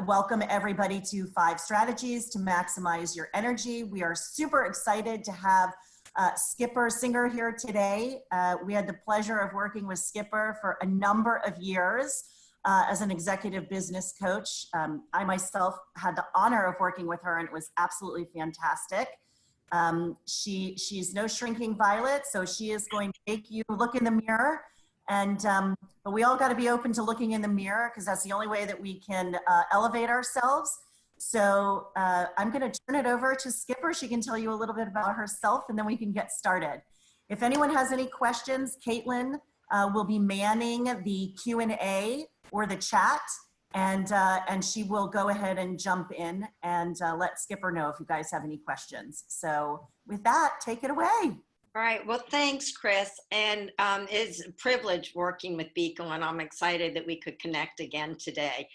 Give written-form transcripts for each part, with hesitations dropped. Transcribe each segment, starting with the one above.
Welcome everybody to 5 Strategies to Maximize Your Energy. We are super excited to have Skipper Singer here today. We had the pleasure of working with Skipper for a number of years as an executive business coach. I myself had the honor of working with her, and it was absolutely fantastic. She's no shrinking violet, so she is going to make you look in the mirror. And but we all got to be open to looking in the mirror, because that's the only way that we can elevate ourselves. So I'm going to turn it over to Skipper. She can tell you a little bit about herself, and then we can get started. If anyone has any questions, Caitlin will be manning the Q&A or the chat, and she will go ahead and jump in and let Skipper know if you guys have any questions. So with that, take it away. All right. Well, thanks, Chris. And it's a privilege working with Beacon, and I'm excited that we could connect again today.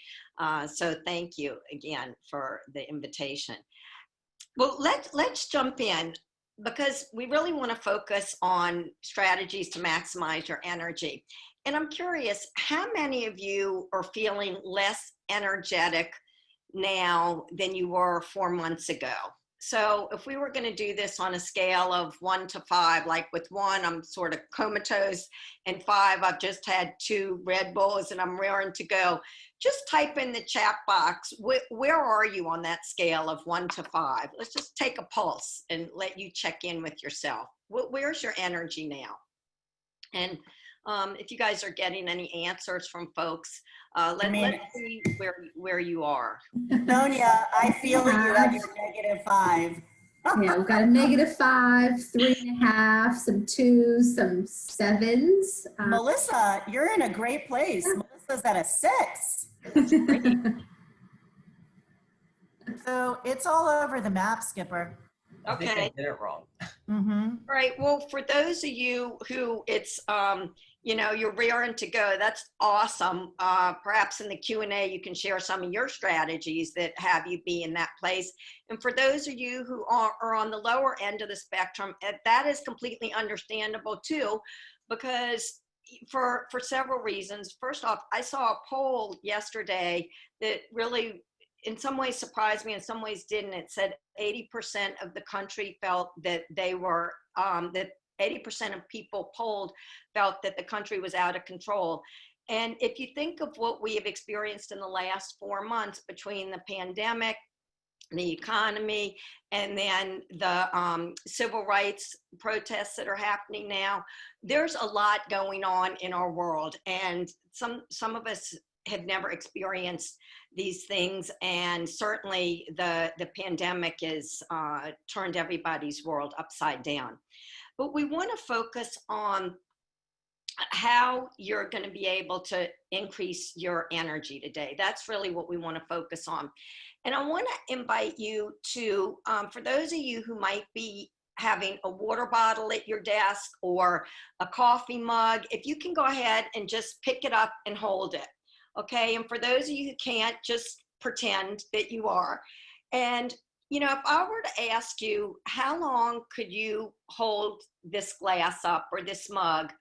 So thank you again for the invitation. Well, let's jump in, because we really want to focus on strategies to maximize your energy. And I'm curious, how many of you are feeling less energetic now than you were 4 months ago? So if we were going to do this on a scale of 1 to 5, like with 1, I'm sort of comatose, and 5, I've just had 2 Red Bulls and I'm raring to go. Just type in the chat box, where are you on that scale of 1 to 5? Let's just take a pulse and let you check in with yourself. Where's your energy now? And if you guys are getting any answers from folks, let's see where you are. Sonia, I feel that you have your -5. Yeah, we've got a -5, 3.5, some 2s, some 7s. Melissa, you're in a great place. Yeah. Melissa's at a 6. So it's all over the map, Skipper. Okay. I think I did it wrong. Mm-hmm. All right. Well, for those of you who it's, you know, you're raring to go, that's awesome. Perhaps in the Q&A, you can share some of your strategies that have you be in that place. And for those of you who are on the lower end of the spectrum, that is completely understandable too, because for several reasons. First off, I saw a poll yesterday that really in some ways surprised me, in some ways didn't. It said 80% of the country felt that they were, that 80% of people polled felt that the country was out of control. And if you think of what we have experienced in the last 4 months between the pandemic, the economy, and then the civil rights protests that are happening now, there's a lot going on in our world. And some of us have never experienced these things, and certainly the pandemic has turned everybody's world upside down. But we want to focus on how you're going to be able to increase your energy today. That's really what we want to focus on. And I want to invite you to, for those of you who might be having a water bottle at your desk or a coffee mug, if you can go ahead and just pick it up and hold it. Okay, and for those of you who can't, just pretend that you are. And, you know, if I were to ask you, how long could you hold this glass up or this mug?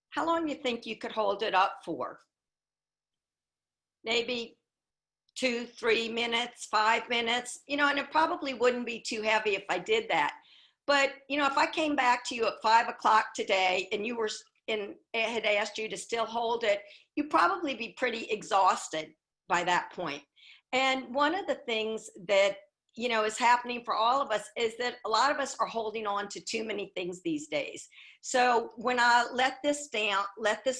How long do you think you could hold it up for? Maybe 2, 3 minutes, 5 minutes, you know, and it probably wouldn't be too heavy if I did that. But, you know, if I came back to you at 5 o'clock today and you were and had asked you to still hold it, you'd probably be pretty exhausted by that point. And one of the things that, you know, is happening for all of us is that a lot of us are holding on to too many things these days. So when I let this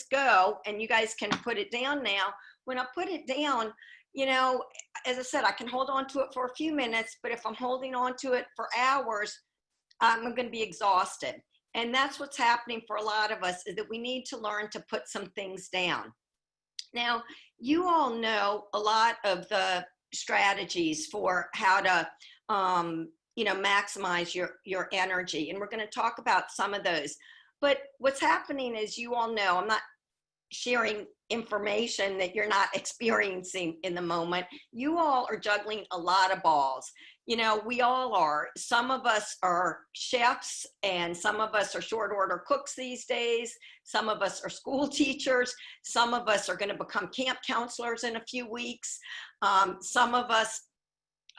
go, and you guys can put it down now, when I put it down, you know, as I said, I can hold on to it for a few minutes, but if I'm holding on to it for hours, I'm going to be exhausted. And that's what's happening for a lot of us, is that we need to learn to put some things down. Now, you all know a lot of the strategies for how to, you know, maximize your energy. And we're going to talk about some of those. But what's happening is, you all know, I'm not sharing information that you're not experiencing in the moment. You all are juggling a lot of balls. You know, we all are. Some of us are chefs and some of us are short order cooks these days. Some of us are school teachers. Some of us are going to become camp counselors in a few weeks. Some of us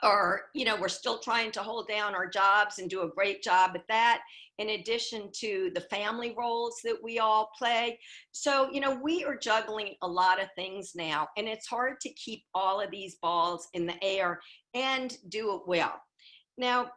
are, you know, we're still trying to hold down our jobs and do a great job at that, in addition to the family roles that we all play. So, you know, we are juggling a lot of things now, and it's hard to keep all of these balls in the air and do it well. Now,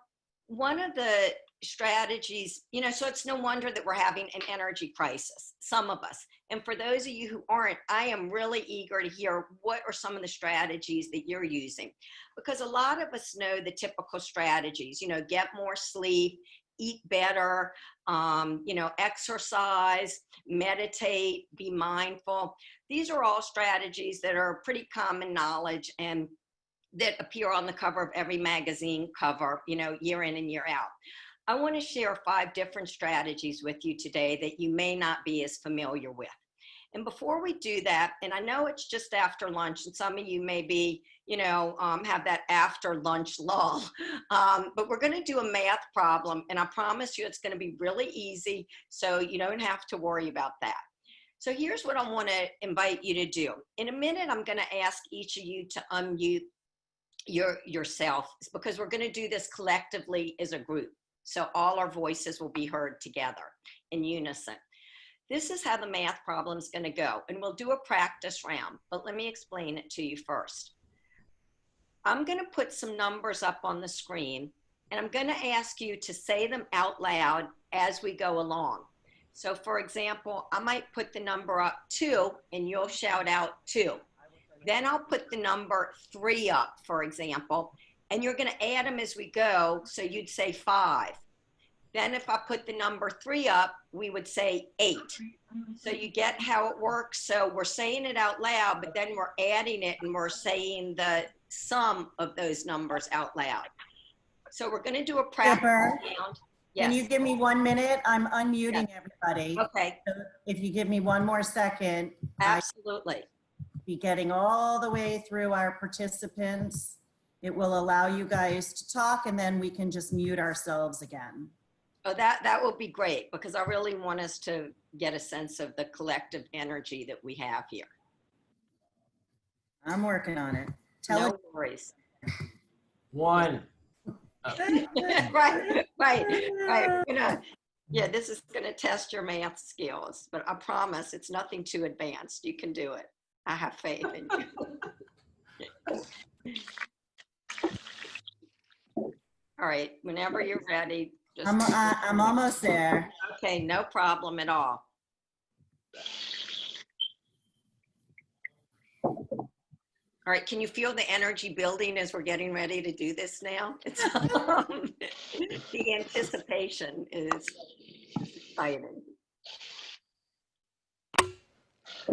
one of the strategies, you know, so it's no wonder that we're having an energy crisis, some of us. And for those of you who aren't, I am really eager to hear what are some of the strategies that you're using, because a lot of us know the typical strategies, you know, get more sleep, eat better, you know, exercise, meditate, be mindful. These are all strategies that are pretty common knowledge and that appear on the cover of every magazine cover, you know, year in and year out. I want to share 5 different strategies with you today that you may not be as familiar with. And before we do that, and I know it's just after lunch, and some of you may be, you know, have that after lunch lull, but we're going to do a math problem, and I promise you it's going to be really easy, so you don't have to worry about that. So here's what I want to invite you to do. In a minute, I'm going to ask each of you to unmute yourself, because we're going to do this collectively as a group. So all our voices will be heard together in unison. This is how the math problem is going to go, and we'll do a practice round, but let me explain it to you first. I'm going to put some numbers up on the screen, and I'm going to ask you to say them out loud as we go along. So for example, I might put the number up 2, and you'll shout out 2. Then I'll put the number 3 up, for example, and you're going to add them as we go, so you'd say 5. Then if I put the number 3 up, we would say 8. So you get how it works? So we're saying it out loud, but then we're adding it and we're saying the sum of those numbers out loud. So we're going to do a practice round. Yes. Can you give me 1 minute? I'm unmuting everybody. Okay. So if you give me 1 more second. Absolutely. I'll be getting all the way through our participants. It will allow you guys to talk, and then we can just mute ourselves again. Oh, that will be great, because I really want us to get a sense of the collective energy that we have here. I'm working on it. No worries. 1. Oh. right. Yeah, this is gonna test your math skills, but I promise it's nothing too advanced. You can do it. I have faith in you. All right, whenever you're ready. Just I'm almost there. Okay, no problem at all. All right, can you feel the energy building as we're getting ready to do this now? It's, the anticipation is exciting.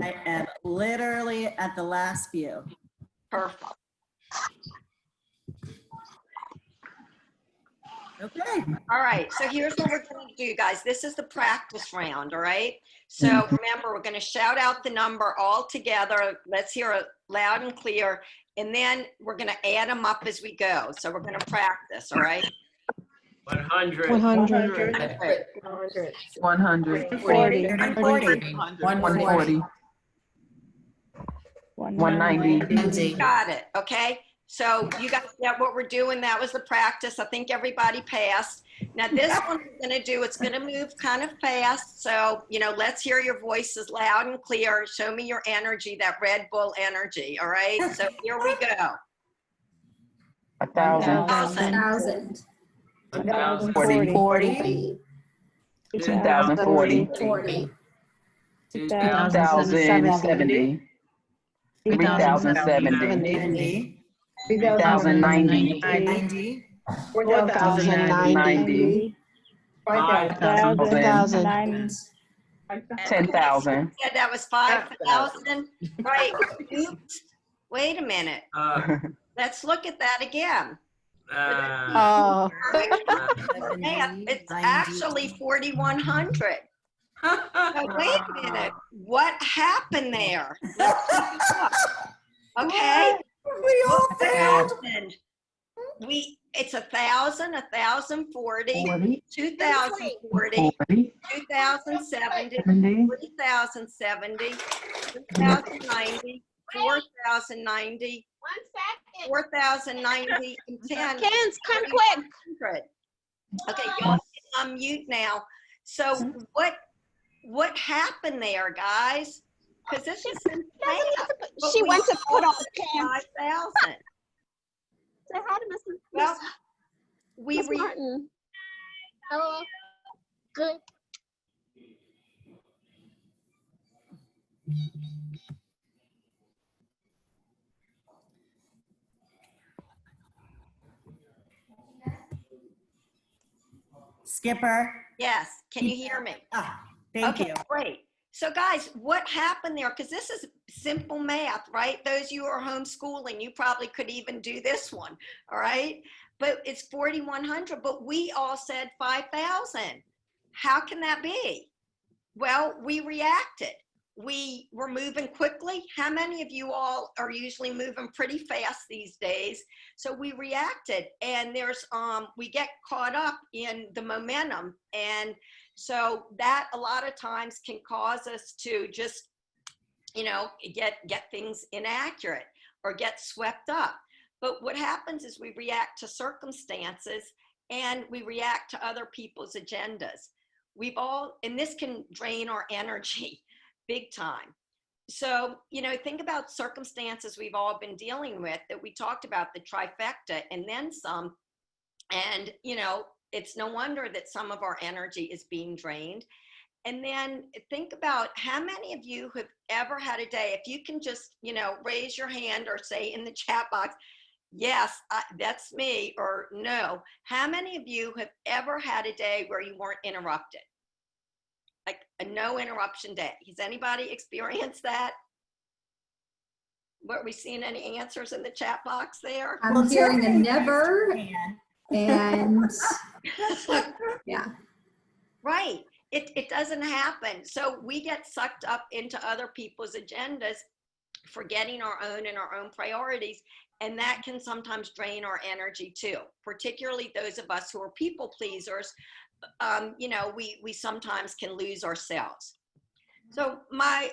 I am literally at the last few. Perfect. Okay. All right, so here's what we're going to do, guys. This is the practice round, all right? So remember, we're going to shout out the number all together. Let's hear it loud and clear. And then we're going to add them up as we go. So we're going to practice, all right? 100. 100. 140. 140. 190. Got it, okay? So you guys got what we're doing. That was the practice. I think everybody passed. Now this one we're gonna do, it's gonna move kind of fast. So, you know, let's hear your voices loud and clear. Show me your energy, that Red Bull energy, all right? So here we go. 1,000. 1,000. 40. 2,040. 40. 2,070. 3,070. 3,090. 90. 4,090. 5,000. 10,000. Yeah, that was 5,000. Right. Oops. Wait a minute. Let's look at that again. Oh. It's actually 4,100. Oh, wait a minute. What happened there? Let's take a look. Okay. We all failed. It's 1,000, 1,040, 40, 2,040, 40, 2,070, 70, 3,070, 3,090, 4,090, 4,090, and 10. Kens, come quick. 100. Okay, y'all can unmute now. So what happened there, guys? Because this is insane. She went to put on pants. 5,000. Say hi to Mrs. Well, we Miss Martin. Hello. Good. Skipper. Yes, can you hear me? Ah, thank you. Great. So guys, what happened there? Because this is simple math, right? Those of you who are homeschooling, you probably could even do this one, all right? But it's 4,100, but we all said 5,000. How can that be? Well, we reacted. We were moving quickly. How many of you all are usually moving pretty fast these days? So we reacted, and we get caught up in the momentum. And so that a lot of times can cause us to just, get things inaccurate or get swept up. But what happens is we react to circumstances and we react to other people's agendas. And this can drain our energy big time. So, think about circumstances we've all been dealing with that we talked about, the trifecta and then some. And, it's no wonder that some of our energy is being drained. And then think about how many of you have ever had a day, if you can just, raise your hand or say in the chat box, yes, that's me, or no. How many of you have ever had a day where you weren't interrupted? Like a no interruption day. Has anybody experienced that? Were we seeing any answers in the chat box there? I'm hearing a never, and yeah. Right. It doesn't happen. So we get sucked up into other people's agendas, forgetting our own and our own priorities. And that can sometimes drain our energy too, particularly those of us who are people pleasers. We sometimes can lose ourselves. So my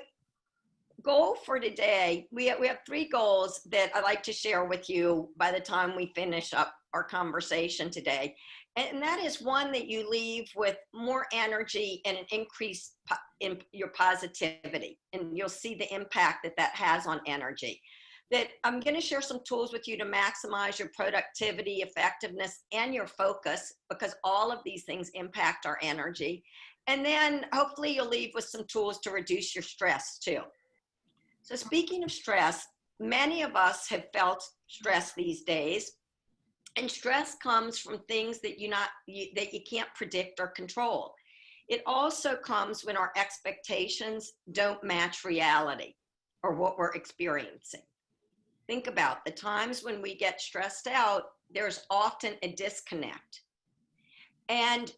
goal for today, we have 3 goals that I'd like to share with you by the time we finish up our conversation today. And that is, one, that you leave with more energy and an increase in your positivity. And you'll see the impact that has on energy. That I'm going to share some tools with you to maximize your productivity, effectiveness, and your focus, because all of these things impact our energy. And then hopefully you'll leave with some tools to reduce your stress too. So speaking of stress, many of us have felt stress these days. And stress comes from things that you can't predict or control. It also comes when our expectations don't match reality or what we're experiencing. Think about the times when we get stressed out, there's often a disconnect. And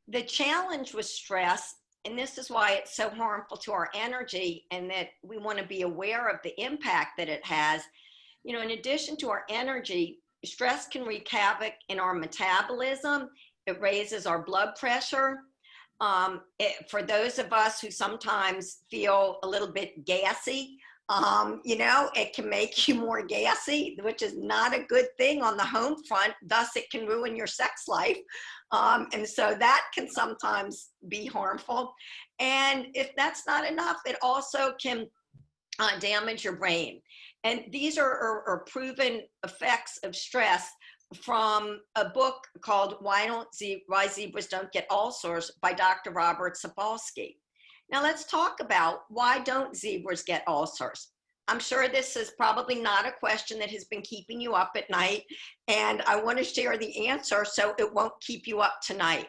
the challenge with stress, and this is why it's so harmful to our energy, and that we want to be aware of the impact that it has. In addition to our energy, stress can wreak havoc in our metabolism. It raises our blood pressure. For those of us who sometimes feel a little bit gassy, it can make you more gassy, which is not a good thing on the home front. Thus, it can ruin your sex life. And so that can sometimes be harmful. And if that's not enough, it also can damage your brain. And these are proven effects of stress from a book called Why Zebras Don't Get Ulcers by Dr. Robert Sapolsky. Now let's talk about, why don't zebras get ulcers? I'm sure this is probably not a question that has been keeping you up at night, and I want to share the answer so it won't keep you up tonight.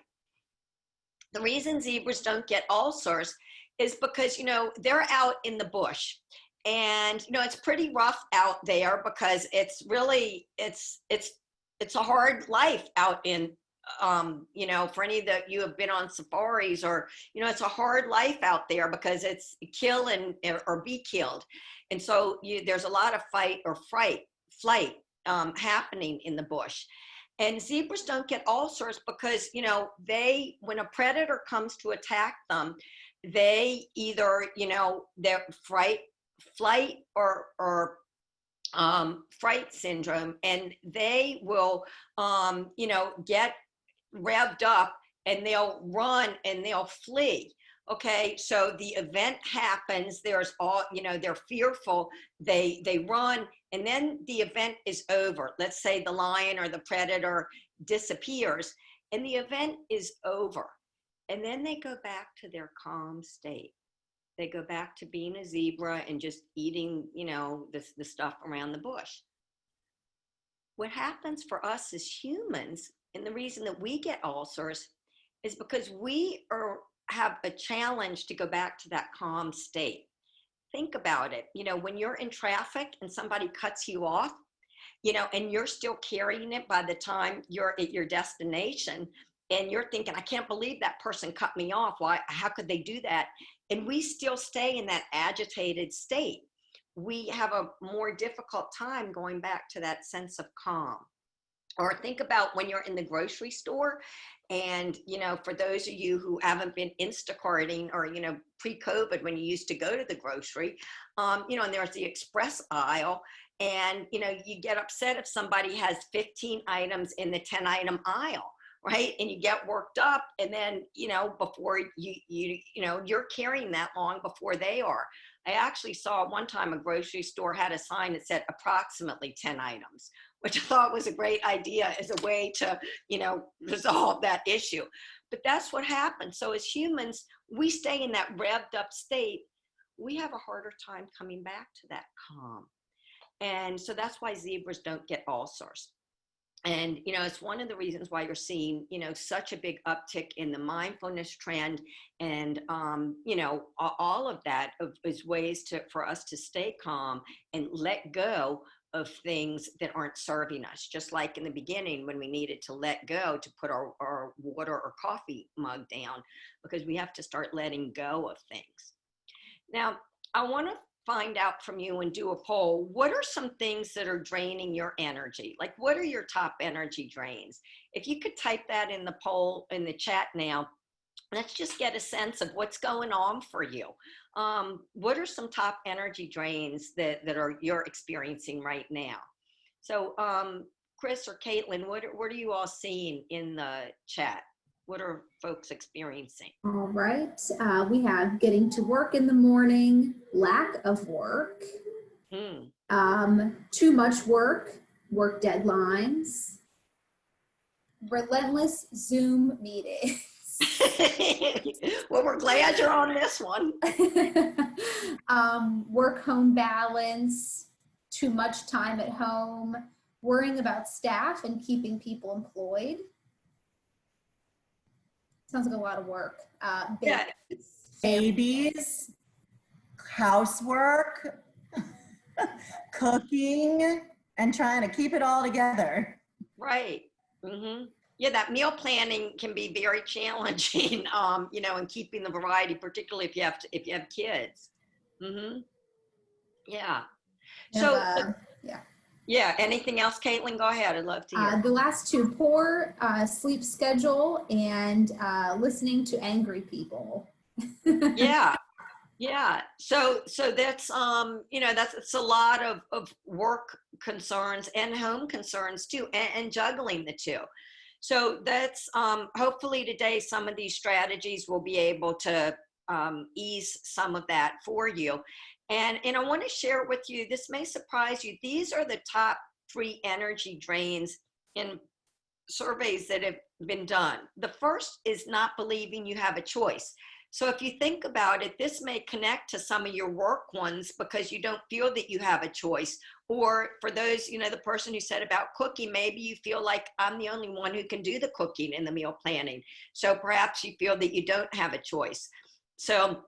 The reason zebras don't get ulcers is because, they're out in the bush. And, it's pretty rough out there because it's really, it's a hard life out in you know, for any that you have been on safaris, or, you know, it's a hard life out there because it's kill and or be killed. And so there's a lot of fight or flight happening in the bush. And zebras don't get ulcers because, you know, when a predator comes to attack them, they either, you know, they're flight or fright syndrome, and they will, you know, get revved up and they'll run and they'll flee. Okay, so the event happens, there's all, you know, they're fearful, they run, and then the event is over. Let's say the lion or the predator disappears and the event is over. And then they go back to their calm state. They go back to being a zebra and just eating, you know, the stuff around the bush. What happens for us as humans, and the reason that we get ulcers, is because we have a challenge to go back to that calm state. Think about it. You know, when you're in traffic and somebody cuts you off, you know, and you're still carrying it by the time you're at your destination, and you're thinking, I can't believe that person cut me off. Why? How could they do that? And we still stay in that agitated state. We have a more difficult time going back to that sense of calm. Or think about when you're in the grocery store, and, you know, for those of you who haven't been Instacarting, or, you know, pre-COVID when you used to go to the grocery, you know, and there's the express aisle, and, you know, you get upset if somebody has 15 items in the 10-item aisle, right? And you get worked up, and then, you know, before you know, you're carrying that long before they are. I actually saw one time a grocery store had a sign that said approximately 10 items, which I thought was a great idea as a way to, you know, resolve that issue. But that's what happens. So as humans, we stay in that revved up state. We have a harder time coming back to that calm. And so that's why zebras don't get ulcers. And, you know, it's one of the reasons why you're seeing, you know, such a big uptick in the mindfulness trend, and, you know, all of that is ways for us to stay calm and let go of things that aren't serving us. Just like in the beginning when we needed to let go to put our water or coffee mug down, because we have to start letting go of things. Now, I want to find out from you and do a poll. What are some things that are draining your energy? Like, what are your top energy drains? If you could type that in the poll in the chat now, let's just get a sense of what's going on for you. What are some top energy drains that you're experiencing right now? So Chris or Caitlin, what are you all seeing in the chat? What are folks experiencing? All right. We have getting to work in the morning, lack of work, too much work deadlines, relentless Zoom meetings. Well, we're glad you're on this one. Work-home balance, too much time at home, worrying about staff and keeping people employed. Sounds like a lot of work. Babies, housework, cooking, and trying to keep it all together. Right. Yeah, that meal planning can be very challenging, you know, and keeping the variety, particularly if you have kids. Yeah. So, yeah. Anything else, Caitlin? Go ahead. I'd love to hear. The last two, poor sleep schedule and listening to angry people. Yeah. So that's, you know, it's a lot of work concerns and home concerns too, and juggling the two. So that's, hopefully today, some of these strategies will be able to ease some of that for you. And I want to share with you, this may surprise you. These are the top 3 energy drains in surveys that have been done. The first is not believing you have a choice. So if you think about it, this may connect to some of your work ones because you don't feel that you have a choice. Or for those, you know, the person who said about cooking, maybe you feel like I'm the only one who can do the cooking and the meal planning. So perhaps you feel that you don't have a choice. So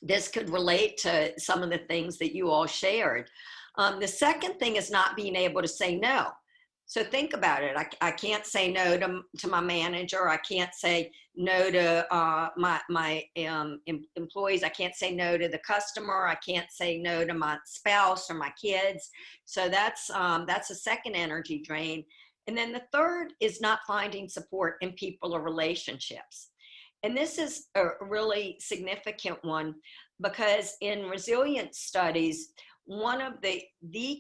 this could relate to some of the things that you all shared. The second thing is not being able to say no. So think about it. I can't say no to my manager. I can't say no to my employees. I can't say no to the customer. I can't say no to my spouse or my kids. So that's a second energy drain. And then the third is not finding support in people or relationships. And this is a really significant one because in resilience studies, one of the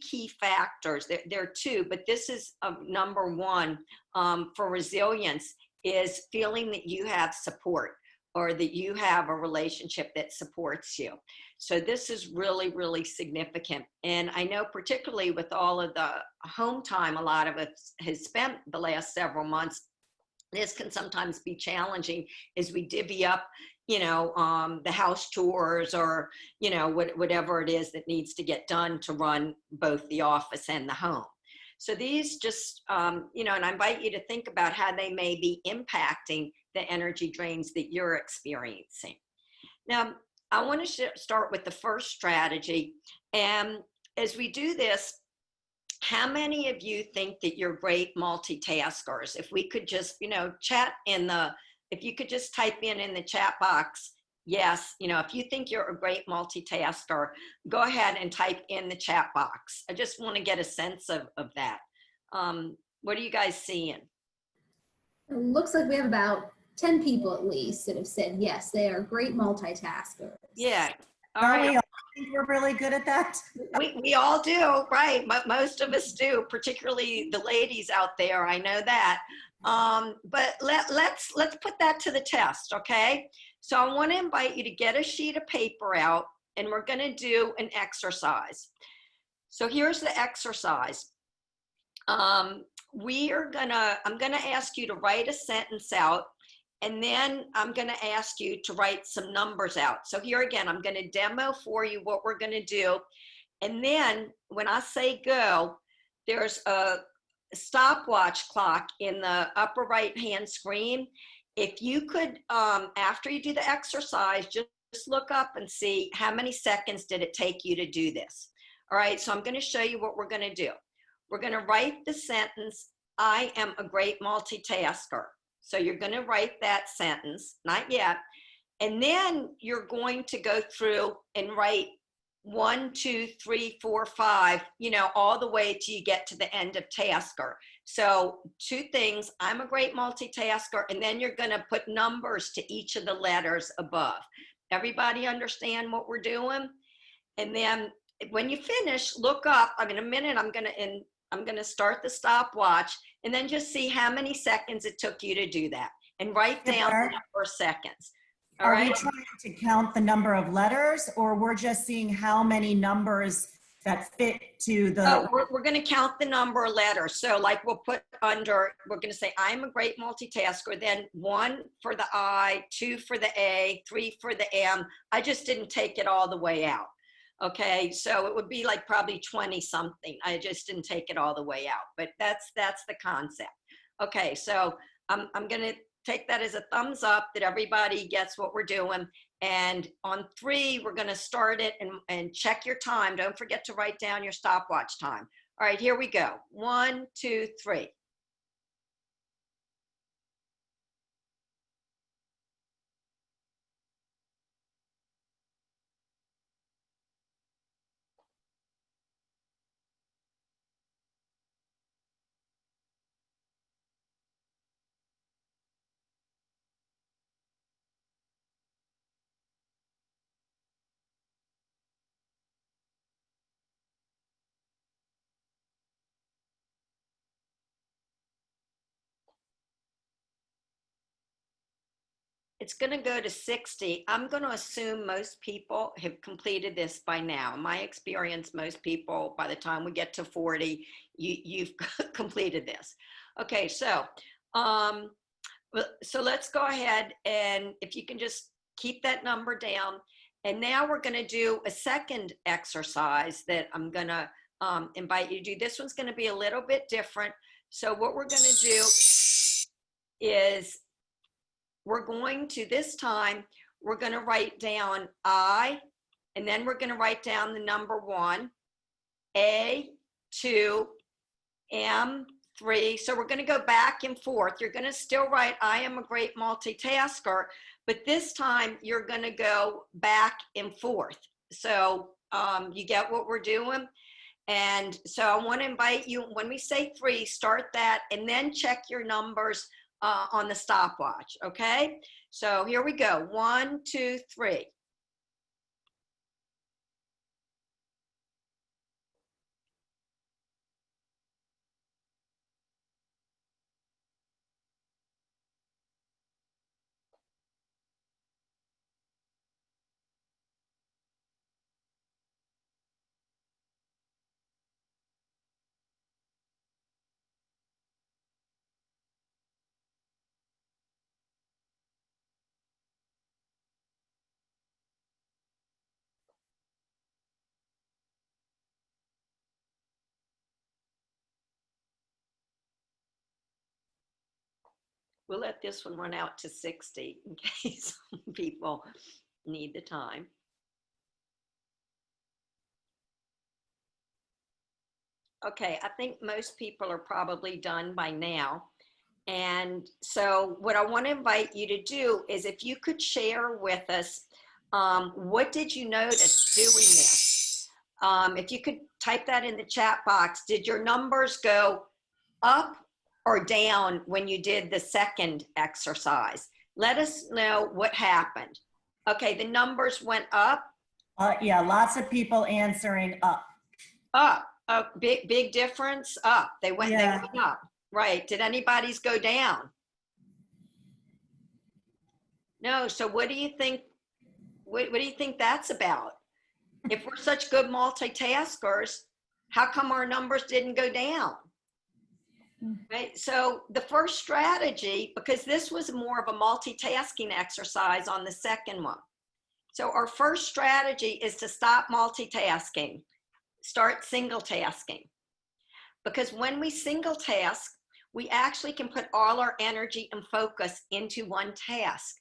key factors, there are two, but this is number one for resilience, is feeling that you have support or that you have a relationship that supports you. So this is really, really significant. And I know particularly with all of the home time a lot of us has spent the last several months, this can sometimes be challenging as we divvy up, the house chores or, whatever it is that needs to get done to run both the office and the home. So these just, and I invite you to think about how they may be impacting the energy drains that you're experiencing. Now, I want to start with the first strategy. And as we do this, how many of you think that you're great multitaskers? If we could just, chat if you could just type in the chat box, yes, if you think you're a great multitasker, go ahead and type in the chat box. I just want to get a sense of that. What are you guys seeing? It looks like we have about 10 people at least that have said yes, they are great multitaskers. Yeah. All Don't right. we all think we're really good at that? We all do, right? Most of us do, particularly the ladies out there. I know that. But let's put that to the test, okay? So I want to invite you to get a sheet of paper out, and we're going to do an exercise. So here's the exercise. I'm going to ask you to write a sentence out, and then I'm going to ask you to write some numbers out. So here again, I'm going to demo for you what we're going to do. And then when I say go, there's a stopwatch clock in the upper right-hand screen. If you could, after you do the exercise, just look up and see how many seconds did it take you to do this. All right, so I'm going to show you what we're going to do. We're going to write the sentence, I am a great multitasker. So you're going to write that sentence, not yet. And then you're going to go through and write 1, 2, 3, 4, 5, all the way till you get to the end of tasker. So 2 things, I'm a great multitasker, and then you're going to put numbers to each of the letters above. Everybody understand what we're doing? And then when you finish, look up. In a minute, I'm going to start the stopwatch, and then just see how many seconds it took you to do that, and write down the number of seconds. All right. Are we trying to count the number of letters, or we're just seeing how many numbers that fit to the? Oh, we're going to count the number of letters. So like we'll put under, we're going to say, I'm a great multitasker. Then 1 for the I, 2 for the A, 3 for the M. I just didn't take it all the way out. Okay, so it would be like probably 20 something. I just didn't take it all the way out, but that's the concept. Okay, so I'm going to take that as a thumbs up that everybody gets what we're doing. And on 3, we're going to start it and check your time. Don't forget to write down your stopwatch time. All right, here we go. 1, 2, 3. It's going to go to 60. I'm going to assume most people have completed this by now. In my experience, most people, by the time we get to 40, you've completed this. Okay, so let's go ahead, and if you can just keep that number down. And now we're going to do a second exercise that I'm going to invite you to do. This one's going to be a little bit different. So what we're going to do is we're going to, this time, we're going to write down I, and then we're going to write down the number 1, A, 2, M, 3. So we're going to go back and forth. You're going to still write, I am a great multitasker, but this time you're going to go back and forth. So you get what we're doing? And so I want to invite you, when we say 3, start that and then check your numbers on the stopwatch. Okay. So here we go. 1, 2, 3. We'll let this one run out to 60 in case people need the time. Okay, I think most people are probably done by now. And so what I want to invite you to do is if you could share with us, what did you notice doing this? If you could type that in the chat box, did your numbers go up or down when you did the second exercise? Let us know what happened. Okay, the numbers went up. Yeah, lots of people answering up. Up. Big difference. Up. They went Yeah. up. Right. Did anybody's go down? No. So what do you think? What do you think that's about? If we're such good multitaskers, how come our numbers didn't go down? Right. So the first strategy, because this was more of a multitasking exercise on the second one. So our first strategy is to stop multitasking, start single tasking. Because when we single task, we actually can put all our energy and focus into one task.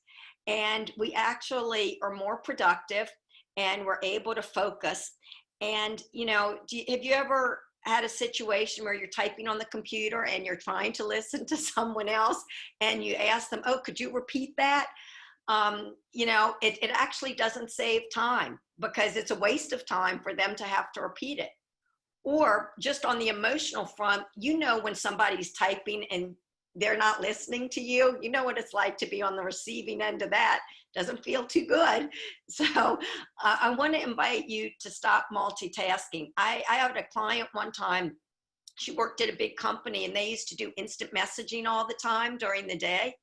And we actually are more productive and we're able to focus. And, you know, have you ever had a situation where you're typing on the computer and you're trying to listen to someone else and you ask them, oh, could you repeat that? You know, it actually doesn't save time because it's a waste of time for them to have to repeat it. Or just on the emotional front, you know, when somebody's typing and they're not listening to you, you know what it's like to be on the receiving end of that. Doesn't feel too good. So I want to invite you to stop multitasking. I had a client one time, she worked at a big company and they used to do instant messaging all the time during the day.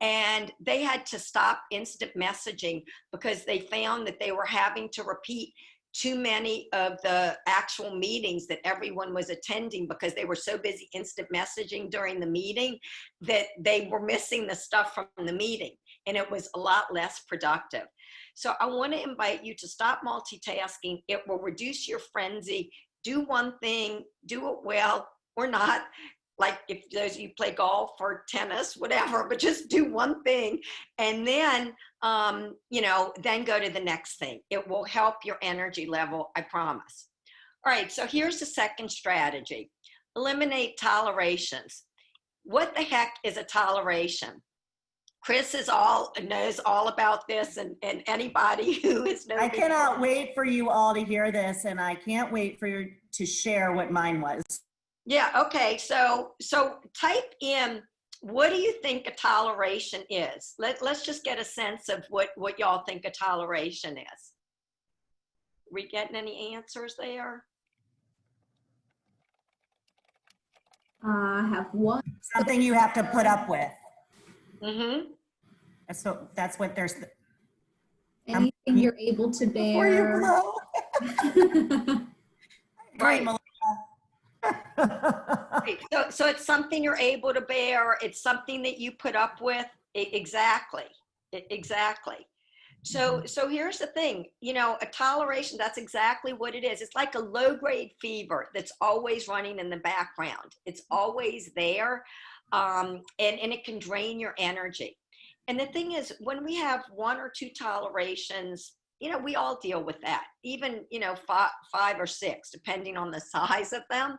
And they had to stop instant messaging because they found that they were having to repeat too many of the actual meetings that everyone was attending because they were so busy instant messaging during the meeting that they were missing the stuff from the meeting, and it was a lot less productive. So I want to invite you to stop multitasking. It will reduce your frenzy. Do one thing, do it well or not. Like if those you play golf or tennis, whatever, but just do one thing and then, you know, then go to the next thing. It will help your energy level, I promise. All right, so here's the second strategy. Eliminate tolerations. What the heck is a toleration? Chris knows all about this, and anybody who is I cannot wait for you all to hear this, and I can't wait for you to share what mine was. Yeah, okay, so type in, what do you think a toleration is? Let's just get a sense of what y'all think a toleration is. We getting any answers there? I have one. Something you have to put up with. Mm-hmm. That's what there's. Anything you're able to Before you bear. blow. Right. Melissa. Right. So it's something you're able to bear. It's something that you put up with. Exactly. Exactly. So here's the thing, you know, a toleration, that's exactly what it is. It's like a low-grade fever that's always running in the background. It's always there, and it can drain your energy. And the thing is, when we have 1 or 2 tolerations, you know, we all deal with that, even, you know, 5 or 6, depending on the size of them.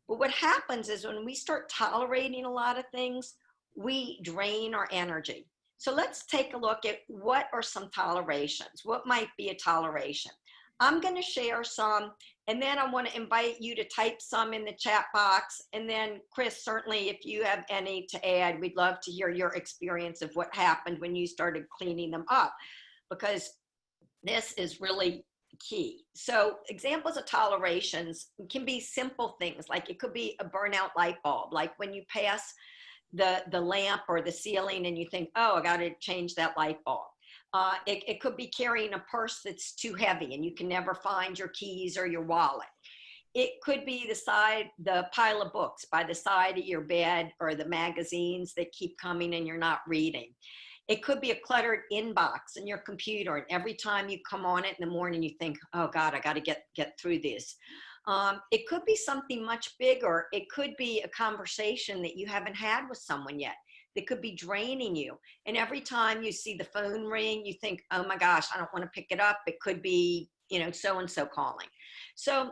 But what happens is when we start tolerating a lot of things, we drain our energy. So let's take a look at what are some tolerations. What might be a toleration? I'm going to share some, and then I want to invite you to type some in the chat box. And then Chris, certainly if you have any to add, we'd love to hear your experience of what happened when you started cleaning them up, because this is really key. So examples of tolerations can be simple things, like it could be a burnout light bulb, like when you pass the lamp or the ceiling and you think, oh, I got to change that light bulb. It could be carrying a purse that's too heavy and you can never find your keys or your wallet. It could be the pile of books by the side of your bed, or the magazines that keep coming and you're not reading. It could be a cluttered inbox in your computer, and every time you come on it in the morning, you think, oh God, I got to get through this. It could be something much bigger. It could be a conversation that you haven't had with someone yet that could be draining you. And every time you see the phone ring, you think, oh my gosh, I don't want to pick it up. It could be, so-and-so calling. So,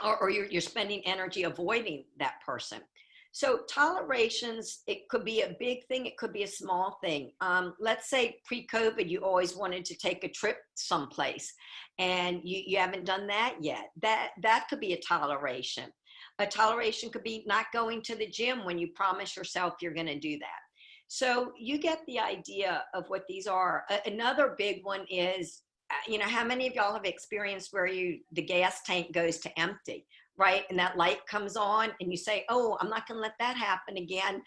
or you're spending energy avoiding that person. So tolerations, it could be a big thing, it could be a small thing. Let's say pre-COVID, you always wanted to take a trip someplace and you haven't done that yet. That could be a toleration. A toleration could be not going to the gym when you promise yourself you're going to do that. So you get the idea of what these are. Another big one is, how many of y'all have experienced where the gas tank goes to empty, right? And that light comes on and you say, oh, I'm not going to let that happen again.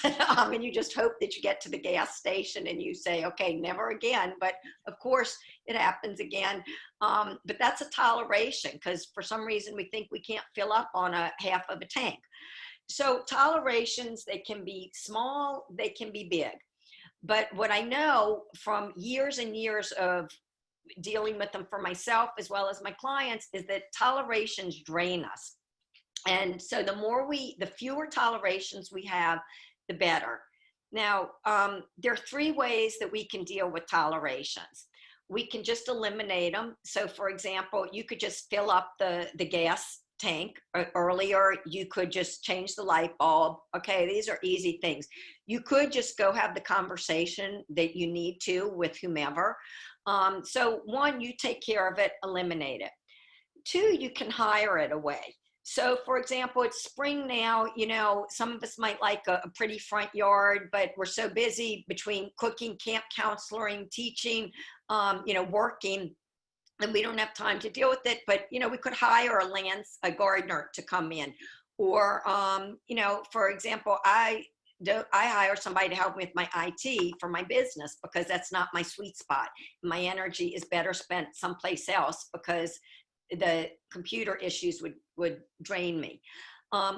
And you just hope that you get to the gas station and you say, okay, never again. But of course it happens again. But that's a toleration, because for some reason we think we can't fill up on a half of a tank. So tolerations, they can be small, they can be big. But what I know from years and years of dealing with them for myself as well as my clients is that tolerations drain us. And so the fewer tolerations we have, the better. Now, there are 3 ways that we can deal with tolerations. We can just eliminate them. So for example, you could just fill up the gas tank earlier. You could just change the light bulb. Okay, these are easy things. You could just go have the conversation that you need to with whomever. So 1, you take care of it, eliminate it. 2, you can hire it away. So for example, it's spring now, some of us might like a pretty front yard, but we're so busy between cooking, camp counseling, teaching, working, and we don't have time to deal with it. But, we could hire a gardener to come in. Or, for example, I hire somebody to help me with my IT for my business, because that's not my sweet spot. My energy is better spent someplace else, because the computer issues would drain me.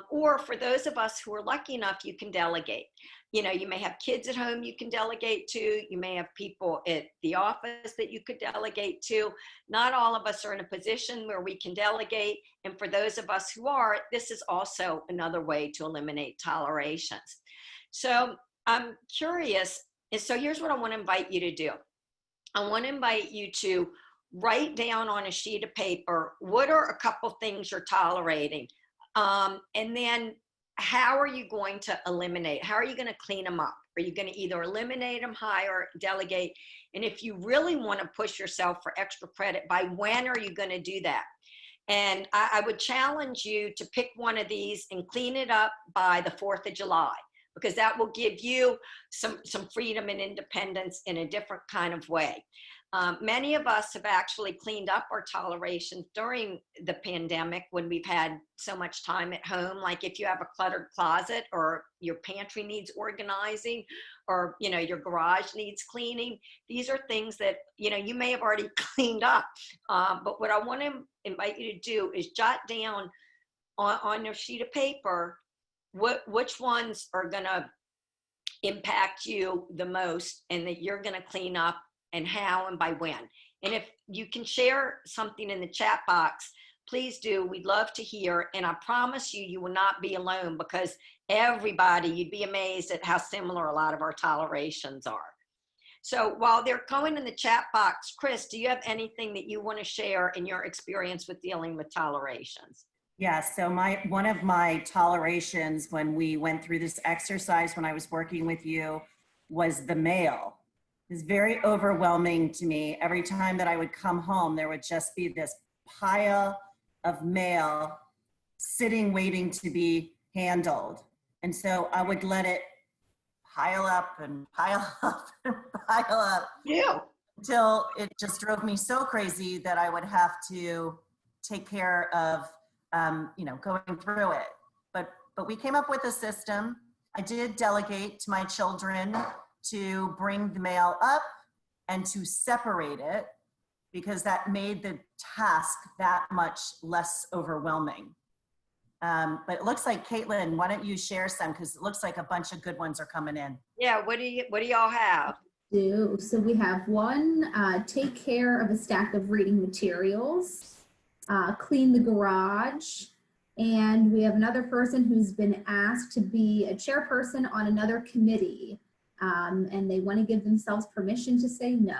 Or for those of us who are lucky enough, you can delegate. You may have kids at home you can delegate to. You may have people at the office that you could delegate to. Not all of us are in a position where we can delegate. And for those of us who are, this is also another way to eliminate tolerations. So I'm curious. And so here's what I want to invite you to do. I want to invite you to write down on a sheet of paper, what are a couple things you're tolerating? And then how are you going to eliminate? How are you going to clean them up? Are you going to either eliminate them, hire, delegate? And if you really want to push yourself for extra credit, by when are you going to do that? And I would challenge you to pick one of these and clean it up by the 4th of July, because that will give you some freedom and independence in a different kind of way. Many of us have actually cleaned up our tolerations during the pandemic when we've had so much time at home. Like if you have a cluttered closet, or your pantry needs organizing, or your garage needs cleaning. These are things that you may have already cleaned up. But what I want to invite you to do is jot down on your sheet of paper which ones are going to impact you the most, and that you're going to clean up, and how and by when. And if you can share something in the chat box, please do. We'd love to hear. And I promise you, you will not be alone, because everybody, you'd be amazed at how similar a lot of our tolerations are. So while they're going in the chat box, Chris, do you have anything that you want to share in your experience with dealing with tolerations? Yeah, so one of my tolerations when we went through this exercise when I was working with you was the mail. It was very overwhelming to me. Every time that I would come home, there would just be this pile of mail sitting waiting to be handled. And so I would let it pile up and pile up and pile up Yeah. until it just drove me so crazy that I would have to take care of, going through it. But we came up with a system. I did delegate to my children to bring the mail up and to separate it because that made the task that much less overwhelming. But it looks like, Caitlin, why don't you share some? Because it looks like a bunch of good ones are coming in. Yeah, what do y'all have? So we have one, take care of a stack of reading materials, clean the garage, and we have another person who's been asked to be a chairperson on another committee, and they want to give themselves permission to say no.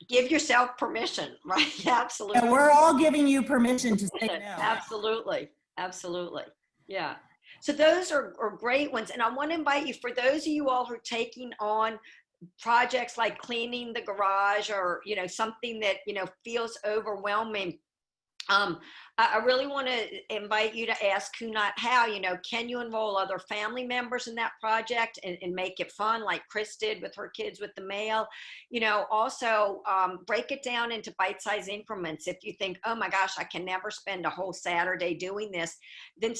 Give yourself permission, right? Absolutely. And we're all giving you permission to say no. Absolutely. Absolutely. Yeah. So those are great ones. And I want to invite you, for those of you all who are taking on projects like cleaning the garage or, something that, feels overwhelming. I really want to invite you to ask who, not how. Can you enroll other family members in that project and make it fun like Chris did with her kids with the mail? Also break it down into bite-sized increments. If you think, oh my gosh, I can never spend a whole Saturday doing this, then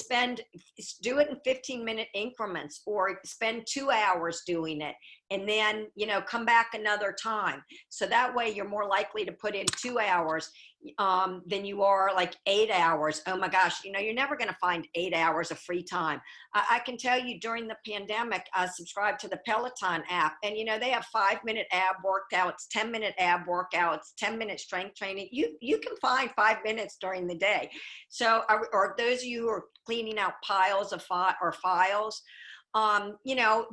do it in 15-minute increments, or spend 2 hours doing it and then, come back another time. So that way you're more likely to put in 2 hours than you are like 8 hours. Oh my gosh, you're never going to find 8 hours of free time. I can tell you, during the pandemic, I subscribed to the Peloton app, and they have 5-minute ab workouts, 10-minute ab workouts, 10-minute strength training. You can find 5 minutes during the day. So, or those of you who are cleaning out piles of files,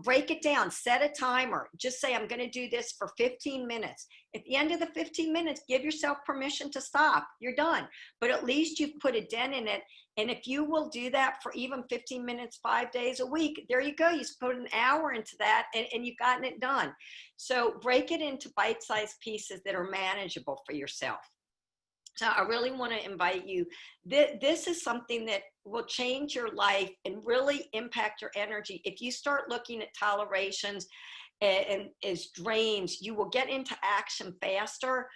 break it down, set a timer, just say, I'm going to do this for 15 minutes. At the end of the 15 minutes, give yourself permission to stop. You're done. But at least you've put a dent in it. And if you will do that for even 15 minutes, 5 days a week, there you go. You put an hour into that and you've gotten it done. So break it into bite-sized pieces that are manageable for yourself. So I really want to invite you. This is something that will change your life and really impact your energy. If you start looking at tolerations and as drains, you will get into action faster.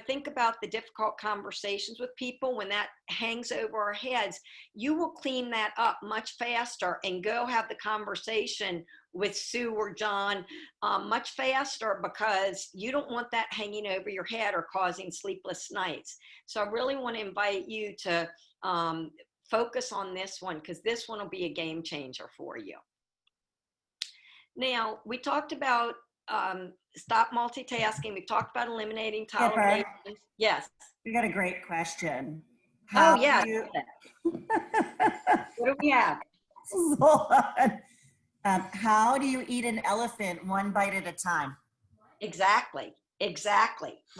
Think about the difficult conversations with people. When that hangs over our heads, you will clean that up much faster and go have the conversation with Sue or John much faster, because you don't want that hanging over your head or causing sleepless nights. So I really want to invite you to focus on this one, because this one will be a game changer for you. Now, we talked about stop multitasking. We talked about eliminating tolerations. Yes. We got a great question. Oh, yeah. What do we have? Hold on. How do you eat an elephant one bite at a time? Exactly.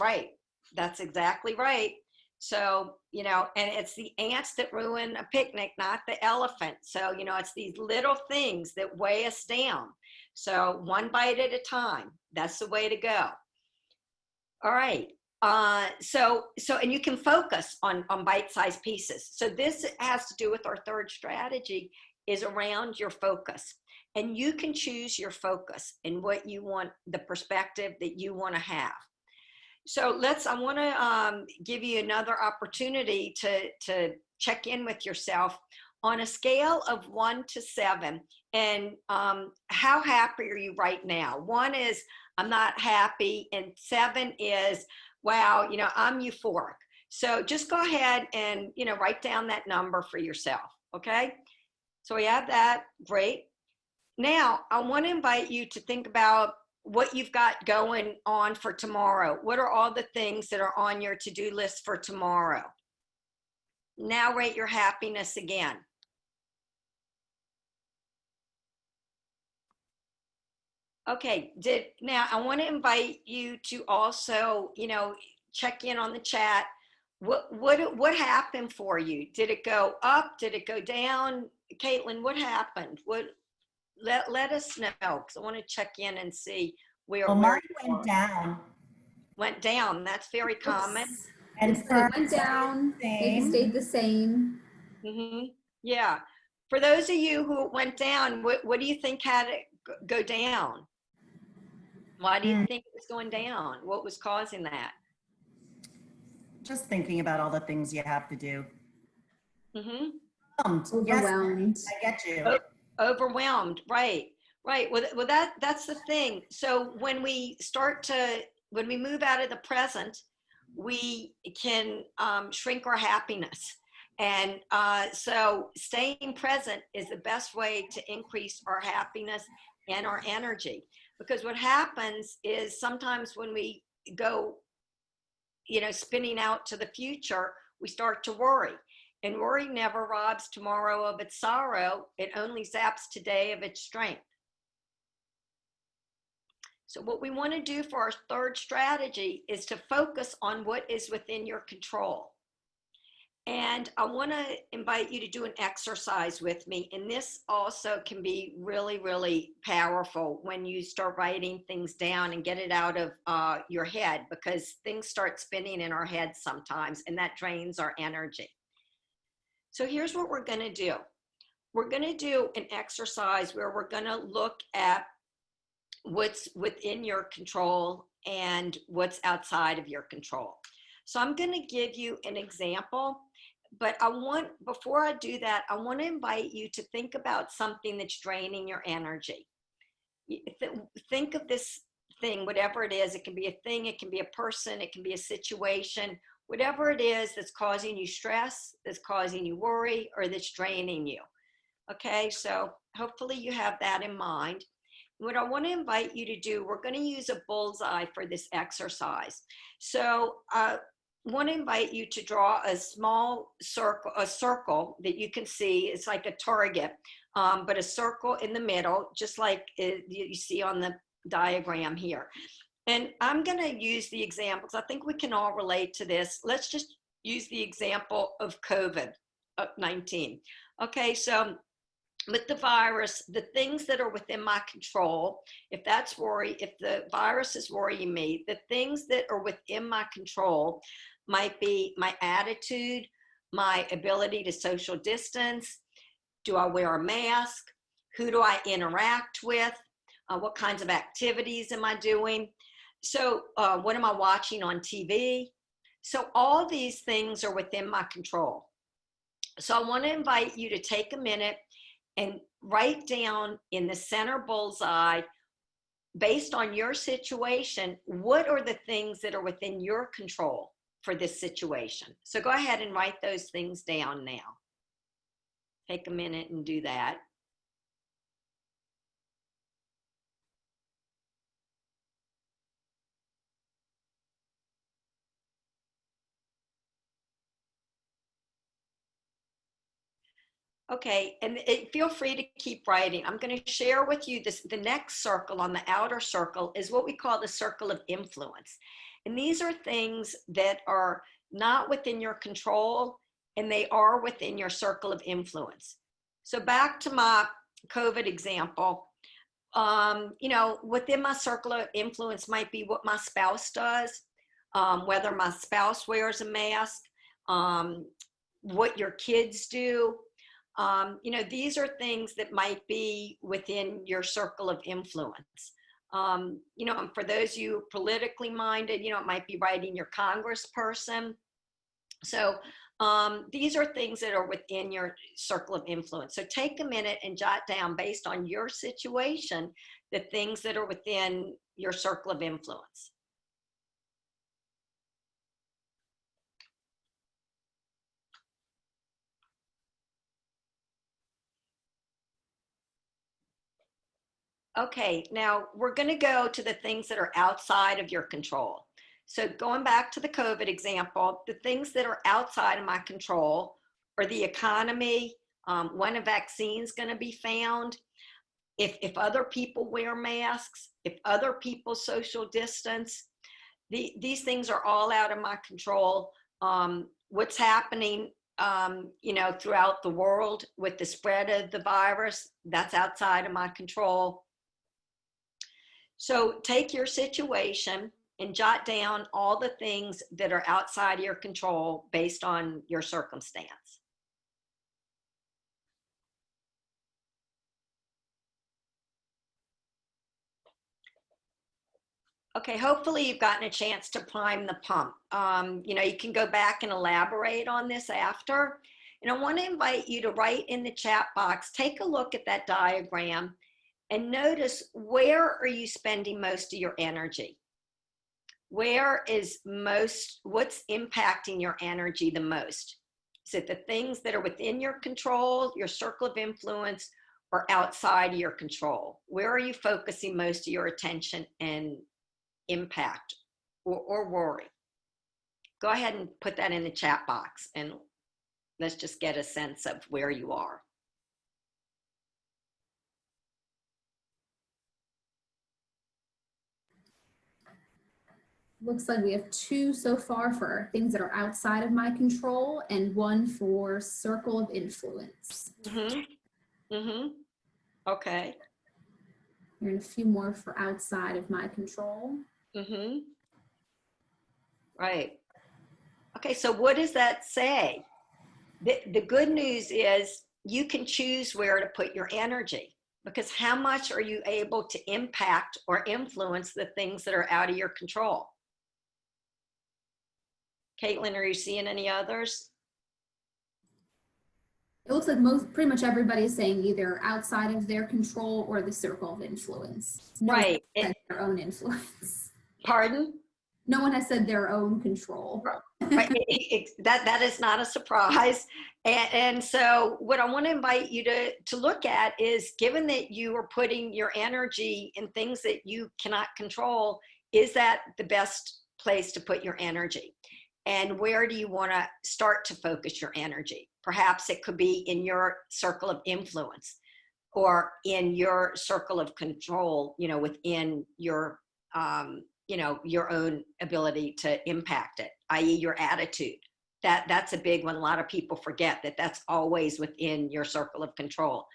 Right. That's exactly right. So, and it's the ants that ruin a picnic, not the elephant. So, it's these little things that weigh us down. So one bite at a time, that's the way to go. All right. And you can focus on bite-sized pieces. So this has to do with our third strategy, is around your focus. And you can choose your focus and what you want, the perspective that you want to have. So I want to give you another opportunity to check in with yourself on a scale of 1 to 7. And how happy are you right now? 1 is, I'm not happy. And 7 is, wow, I'm euphoric. So just go ahead and, write down that number for yourself. Okay. So we have that. Great. Now, I want to invite you to think about what you've got going on for tomorrow. What are all the things that are on your to-do list for tomorrow? Now rate your happiness again. Okay, now I want to invite you to also, check in on the chat. What happened for you? Did it go up? Did it go down? Caitlin, what happened? Let us know, because I want to check in and see where Well, where mine you went are. down. Went down. That's very common. And It for went down, maybe same. stayed the same. Yeah. For those of you who went down, what do you think had it go down? Why do you think it was going down? What was causing that? Just thinking about all the things you have to do. Yes, Overwhelmed. I get you. Overwhelmed, right. Well, that's the thing. So when we move out of the present, we can shrink our happiness. And so staying present is the best way to increase our happiness and our energy. Because what happens is sometimes when we go, spinning out to the future, we start to worry. And worry never robs tomorrow of its sorrow. It only zaps today of its strength. So what we want to do for our third strategy is to focus on what is within your control. And I want to invite you to do an exercise with me. And this also can be really, really powerful when you start writing things down and get it out of your head, because things start spinning in our heads sometimes, and that drains our energy. So here's what we're going to do. We're going to do an exercise where we're going to look at what's within your control and what's outside of your control. So I'm going to give you an example, but before I do that, I want to invite you to think about something that's draining your energy. Think of this thing, whatever it is. It can be a thing, it can be a person, it can be a situation, whatever it is that's causing you stress, that's causing you worry, or that's draining you. Okay, so hopefully you have that in mind. What I want to invite you to do, we're going to use a bullseye for this exercise. So I want to invite you to draw a small circle that you can see. It's like a target, but a circle in the middle, just like you see on the diagram here. And I'm going to use the examples. I think we can all relate to this. Let's just use the example of COVID-19. Okay, so with the virus, the things that are within my control, if that's worry, if the virus is worrying me, the things that are within my control might be my attitude, my ability to social distance. Do I wear a mask? Who do I interact with? What kinds of activities am I doing? So what am I watching on TV? So all these things are within my control. So I want to invite you to take a minute and write down in the center bullseye, based on your situation, what are the things that are within your control for this situation? So go ahead and write those things down now. Take a minute and do that. Okay, and feel free to keep writing. I'm going to share with you the next circle on the outer circle is what we call the circle of influence. And these are things that are not within your control, and they are within your circle of influence. So back to my COVID example, within my circle of influence might be what my spouse does, whether my spouse wears a mask, what your kids do. These are things that might be within your circle of influence. And for those of you politically minded, it might be writing your congressperson. So these are things that are within your circle of influence. So take a minute and jot down, based on your situation, the things that are within your circle of influence. Okay, now we're going to go to the things that are outside of your control. So going back to the COVID example, the things that are outside of my control are the economy, when a vaccine is going to be found, if other people wear masks, if other people social distance. These things are all out of my control, what's happening, throughout the world with the spread of the virus, that's outside of my control. So take your situation and jot down all the things that are outside of your control based on your circumstance. Okay, hopefully you've gotten a chance to prime the pump. You can go back and elaborate on this after. And I want to invite you to write in the chat box, take a look at that diagram and notice, where are you spending most of your energy? What's impacting your energy the most? Is it the things that are within your control, your circle of influence, or outside of your control? Where are you focusing most of your attention and impact or worry? Go ahead and put that in the chat box and let's just get a sense of where you are. Looks like we have 2 so far for things that are outside of my control and 1 for circle of influence. Okay. And a few more for outside of my control. Right. Okay, so what does that say? The good news is you can choose where to put your energy, because how much are you able to impact or influence the things that are out of your control? Caitlin, are you seeing any others? It looks like pretty much everybody is saying either outside of their control or the circle of influence. Right. Their own influence. Pardon? No one has said their own control. Right. That is not a surprise. And so what I want to invite you to look at is, given that you are putting your energy in things that you cannot control, is that the best place to put your energy? And where do you want to start to focus your energy? Perhaps it could be in your circle of influence or in your circle of control, within your, your own ability to impact it, i.e. your attitude. That's a big one. A lot of people forget that that's always within your circle of control.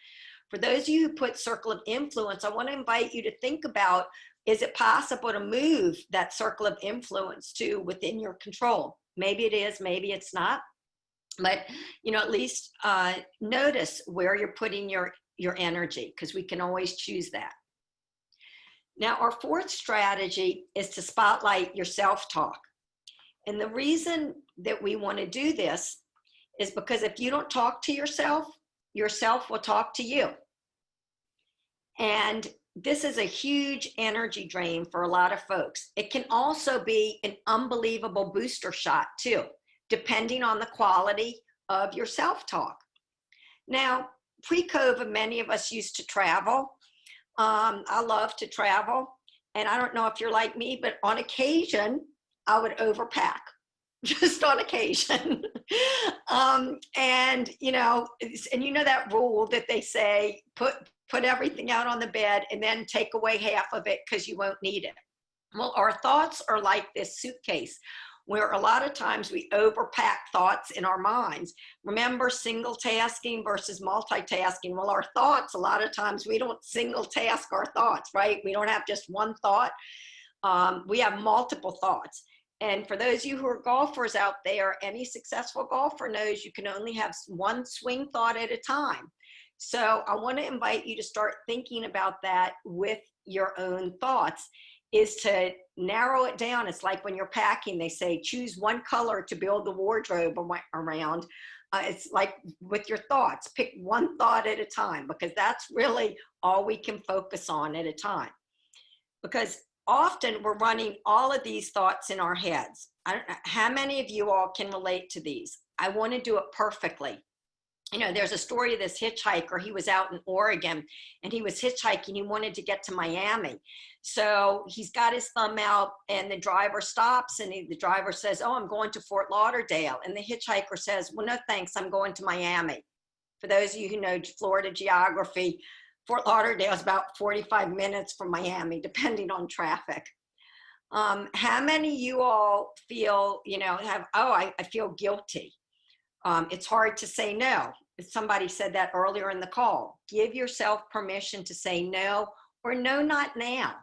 For those of you who put circle of influence, I want to invite you to think about, is it possible to move that circle of influence to within your control? Maybe it is, maybe it's not. But, at least notice where you're putting your energy, because we can always choose that. Now, our 4th strategy is to spotlight your self-talk. And the reason that we want to do this is because if you don't talk to yourself will talk to you. And this is a huge energy drain for a lot of folks. It can also be an unbelievable booster shot too, depending on the quality of your self-talk. Now, pre-COVID, many of us used to travel. I love to travel. And I don't know if you're like me, but on occasion, I would overpack, just on occasion. And that rule that they say, put everything out on the bed and then take away half of it because you won't need it. Well, our thoughts are like this suitcase, where a lot of times we overpack thoughts in our minds. Remember single tasking versus multitasking? Well, our thoughts, a lot of times we don't single task our thoughts, right? We don't have just one thought. We have multiple thoughts. And for those of you who are golfers out there, any successful golfer knows you can only have one swing thought at a time. So I want to invite you to start thinking about that with your own thoughts, is to narrow it down. It's like when you're packing, they say, choose one color to build the wardrobe around. It's like with your thoughts, pick one thought at a time, because that's really all we can focus on at a time. Because often we're running all of these thoughts in our heads. I don't know how many of you all can relate to these. I want to do it perfectly. There's a story of this hitchhiker. He was out in Oregon and he was hitchhiking. He wanted to get to Miami. So he's got his thumb out and the driver stops and the driver says, "Oh, I'm going to Fort Lauderdale." And the hitchhiker says, "Well, no, thanks. I'm going to Miami." For those of you who know Florida geography, Fort Lauderdale is about 45 minutes from Miami, depending on traffic. How many of you all feel, I feel guilty. It's hard to say no. Somebody said that earlier in the call. Give yourself permission to say no, or no, not now.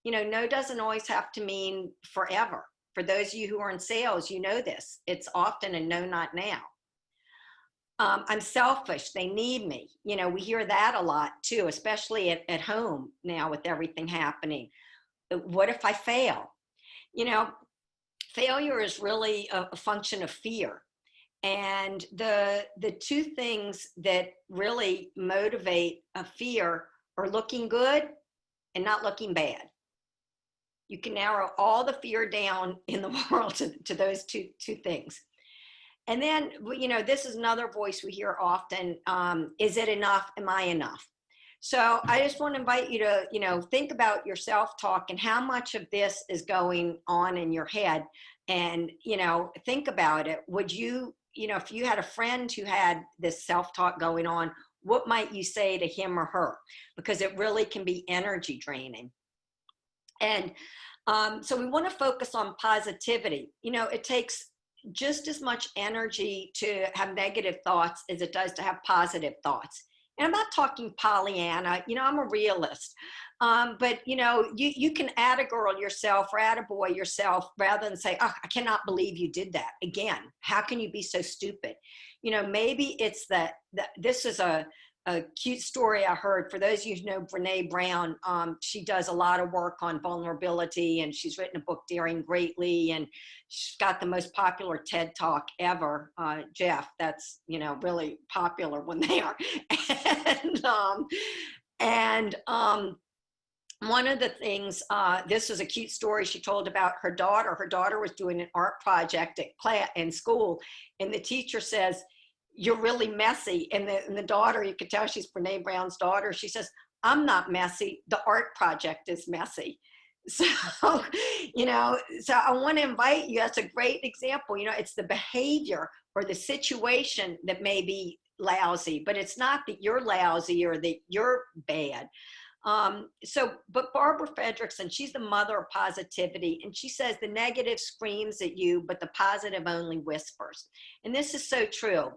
No doesn't always have to mean forever. For those of you who are in sales, you know this. It's often a no, not now. I'm selfish. They need me. We hear that a lot too, especially at home now with everything happening. What if I fail? Failure is really a function of fear. And the two things that really motivate a fear are looking good and not looking bad. You can narrow all the fear down in the world to those two things. And then, this is another voice we hear often. Is it enough? Am I enough? So I just want to invite you to, think about your self-talk and how much of this is going on in your head. And, think about it. Would you, if you had a friend who had this self-talk going on, what might you say to him or her? Because it really can be energy draining. And so we want to focus on positivity. It takes just as much energy to have negative thoughts as it does to have positive thoughts. And I'm not talking Pollyanna, I'm a realist. But you can add a girl yourself or add a boy yourself rather than say, oh, I cannot believe you did that again. How can you be so stupid? Maybe it's that this is a cute story I heard. For those of you who know Brene Brown, she does a lot of work on vulnerability, and she's written a book, Daring Greatly, and she's got the most popular TED Talk ever, Jeff. That's, really popular when they are. And one of the things, this was a cute story she told about her daughter. Her daughter was doing an art project in school, and the teacher says, you're really messy. And the daughter, you could tell she's Brene Brown's daughter. She says, I'm not messy. The art project is messy. So, so I want to invite you. That's a great example. It's the behavior or the situation that may be lousy, but it's not that you're lousy or that you're bad. But Barbara Fredrickson, she's the mother of positivity, and she says the negative screams at you, but the positive only whispers. And this is so true.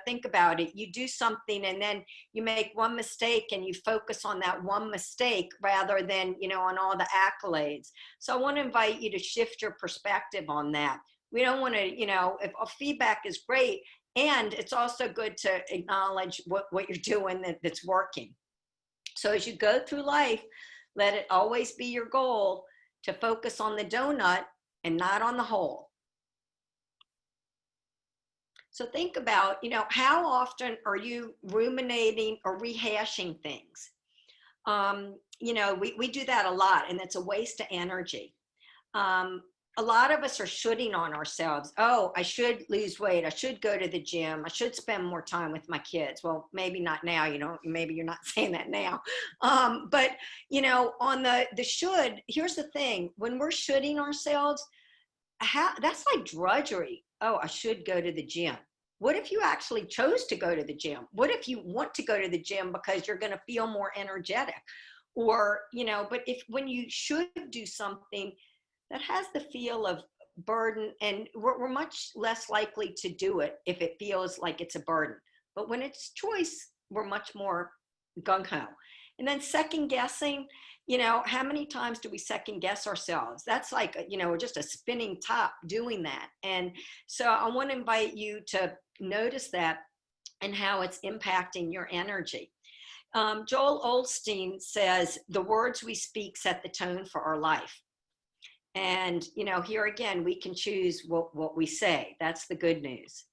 Think about it. You do something and then you make one mistake and you focus on that one mistake rather than, on all the accolades. So I want to invite you to shift your perspective on that. We don't want to, if feedback is great, and it's also good to acknowledge what you're doing that's working. So as you go through life, let it always be your goal to focus on the donut and not on the hole. So think about, how often are you ruminating or rehashing things? We do that a lot, and it's a waste of energy. A lot of us are shooting on ourselves. Oh, I should lose weight. I should go to the gym. I should spend more time with my kids. Well, maybe not now, maybe you're not saying that now. But, on the should, here's the thing. When we're shooting ourselves, that's like drudgery. Oh, I should go to the gym. What if you actually chose to go to the gym? What if you want to go to the gym because you're going to feel more energetic? Or, but when you should do something that has the feel of burden, and we're much less likely to do it if it feels like it's a burden. But when it's choice, we're much more gung-ho. And then second guessing, how many times do we second guess ourselves? That's like, we're just a spinning top doing that. And so I want to invite you to notice that and how it's impacting your energy. Joel Osteen says, the words we speak set the tone for our life. And, here again, we can choose what we say. That's the good news.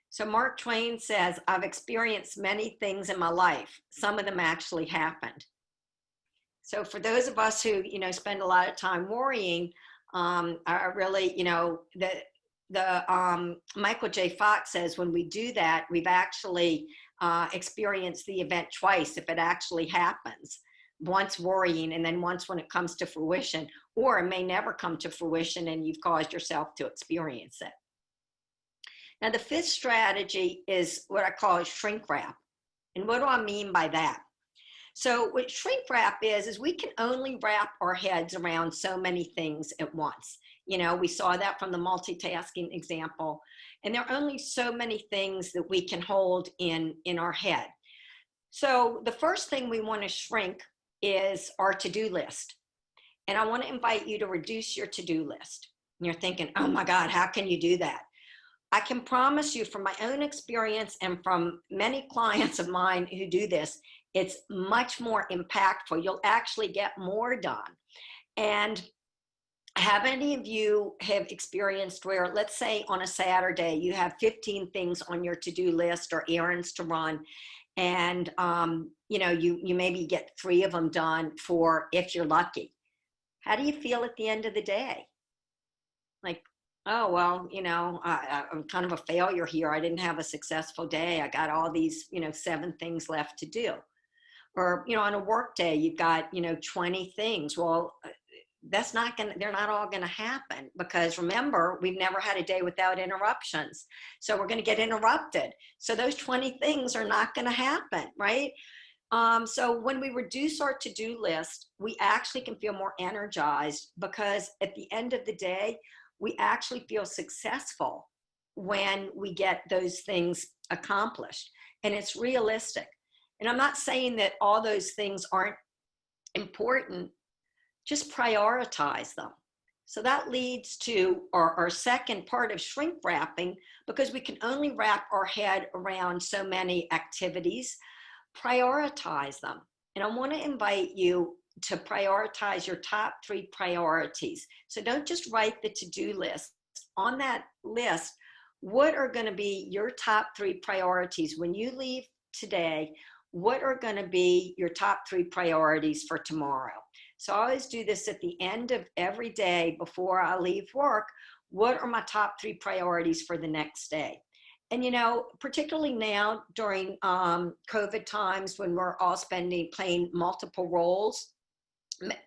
So Mark Twain says, I've experienced many things in my life. Some of them actually happened. So for those of us who, spend a lot of time worrying, I really, Michael J. Fox says when we do that, we've actually experienced the event twice if it actually happens. Once worrying and then once when it comes to fruition, or it may never come to fruition and you've caused yourself to experience it. Now, the fifth strategy is what I call shrink wrap. And what do I mean by that? So what shrink wrap is we can only wrap our heads around so many things at once. You know, we saw that from the multitasking example, and there are only so many things that we can hold in our head. So the first thing we want to shrink is our to-do list. And I want to invite you to reduce your to-do list. And you're thinking, oh my God, how can you do that? I can promise you from my own experience and from many clients of mine who do this, it's much more impactful. You'll actually get more done. And have any of you have experienced where, let's say on a Saturday, you have 15 things on your to-do list or errands to run, and you know, you maybe get 3 of them done for, if you're lucky. How do you feel at the end of the day? Like, oh, well, you know, I'm kind of a failure here. I didn't have a successful day. I got all these, you know, 7 things left to do. Or, you know, on a work day, you've got, you know, 20 things. Well, that's not going to, they're not all going to happen, because remember, we've never had a day without interruptions. So we're going to get interrupted. So those 20 things are not going to happen, right? So when we reduce our to-do list, we actually can feel more energized, because at the end of the day, we actually feel successful when we get those things accomplished, and it's realistic. And I'm not saying that all those things aren't important, just prioritize them. So that leads to our second part of shrink wrapping, because we can only wrap our head around so many activities. Prioritize them. And I want to invite you to prioritize your top 3 priorities. So don't just write the to-do list. On that list, what are going to be your top 3 priorities when you leave today? What are going to be your top 3 priorities for tomorrow? So I always do this at the end of every day before I leave work. What are my top 3 priorities for the next day? And, you know, particularly now during COVID times, when we're all playing multiple roles,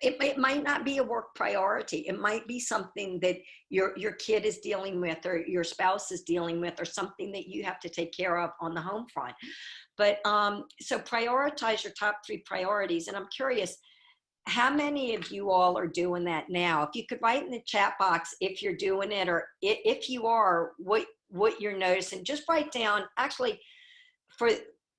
it might not be a work priority. It might be something that your kid is dealing with, or your spouse is dealing with, or something that you have to take care of on the home front. But so prioritize your top 3 priorities. And I'm curious, how many of you all are doing that now? If you could write in the chat box if you're doing it, or if you are, what you're noticing. Just write down, actually,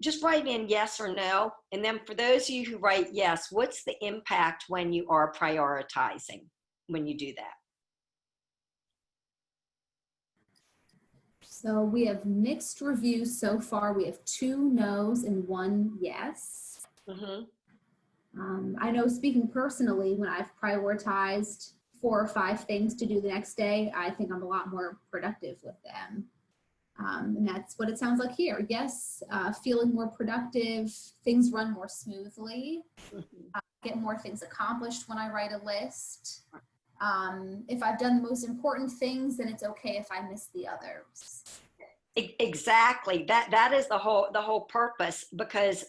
just write in yes or no. And then for those of you who write yes, what's the impact when you are prioritizing, when you do that? So we have mixed reviews so far. We have 2 no's and 1 yes. Mm-hmm. I know, speaking personally, when I've prioritized 4 or 5 things to do the next day, I think I'm a lot more productive with them. And that's what it sounds like here. Yes, feeling more productive, things run more smoothly, get more things accomplished when I write a list. If I've done the most important things, then it's okay if I miss the others. Exactly. That is the whole purpose, because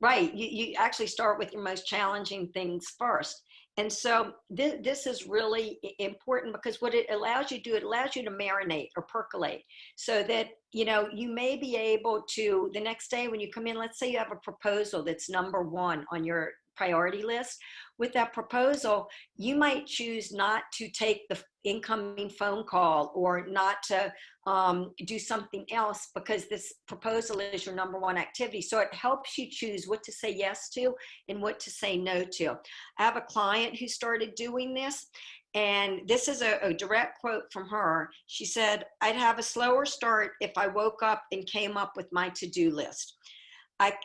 right, you actually start with your most challenging things first. And so this is really important, because what it allows you to do, it allows you to marinate or percolate, so that, you know, you may be able to, the next day when you come in, let's say you have a proposal that's number 1 on your priority list. With that proposal, you might choose not to take the incoming phone call, or not to do something else, because this proposal is your number 1 activity. So it helps you choose what to say yes to and what to say no to. I have a client who started doing this, and this is a direct quote from her. She said, I'd have a slower start if I woke up and came up with my to-do list.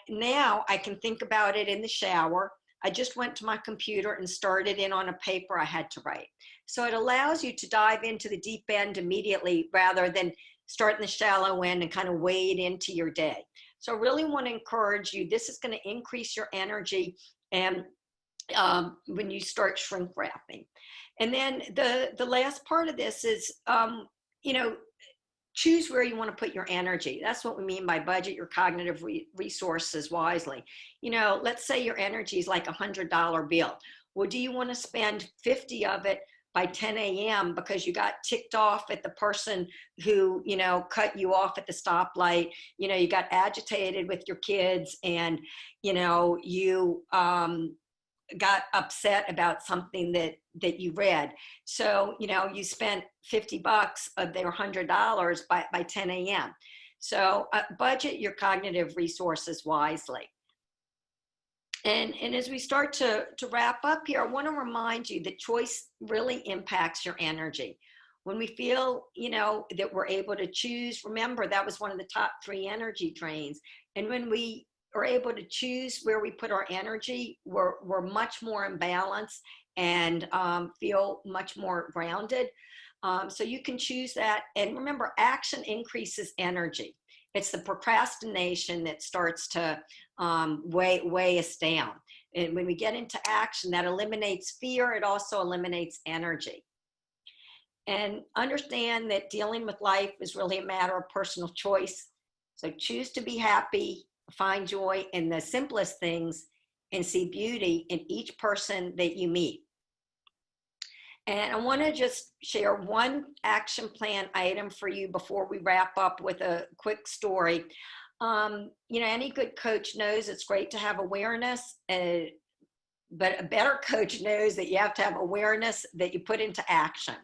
Now I can think about it in the shower. I just went to my computer and started in on a paper I had to write. So it allows you to dive into the deep end immediately, rather than start in the shallow end and kind of wade into your day. So I really want to encourage you. This is going to increase your energy, and when you start shrink wrapping. And then the last part of this is, you know, choose where you want to put your energy. That's what we mean by budget your cognitive resources wisely. You know, let's say your energy is like $100 bill. Well, do you want to spend 50 of it by 10 a.m. because you got ticked off at the person who, you know, cut you off at the stoplight. You know, you got agitated with your kids, and, you know, you got upset about something that you read. So, you know, you spent $50 of their $100 by 10 a.m. So budget your cognitive resources wisely. And as we start to wrap up here, I want to remind you that choice really impacts your energy. When we feel, you know, that we're able to choose, remember that was one of the top 3 energy drains. And when we are able to choose where we put our energy, we're much more in balance and feel much more grounded. So you can choose that. And remember, action increases energy. It's the procrastination that starts to weigh us down. And when we get into action, that eliminates fear. It also eliminates energy. And understand that dealing with life is really a matter of personal choice. So choose to be happy, find joy in the simplest things, and see beauty in each person that you meet. And I want to just share one action plan item for you before we wrap up with a quick story. You know, any good coach knows it's great to have awareness, but a better coach knows that you have to have awareness that you put into action.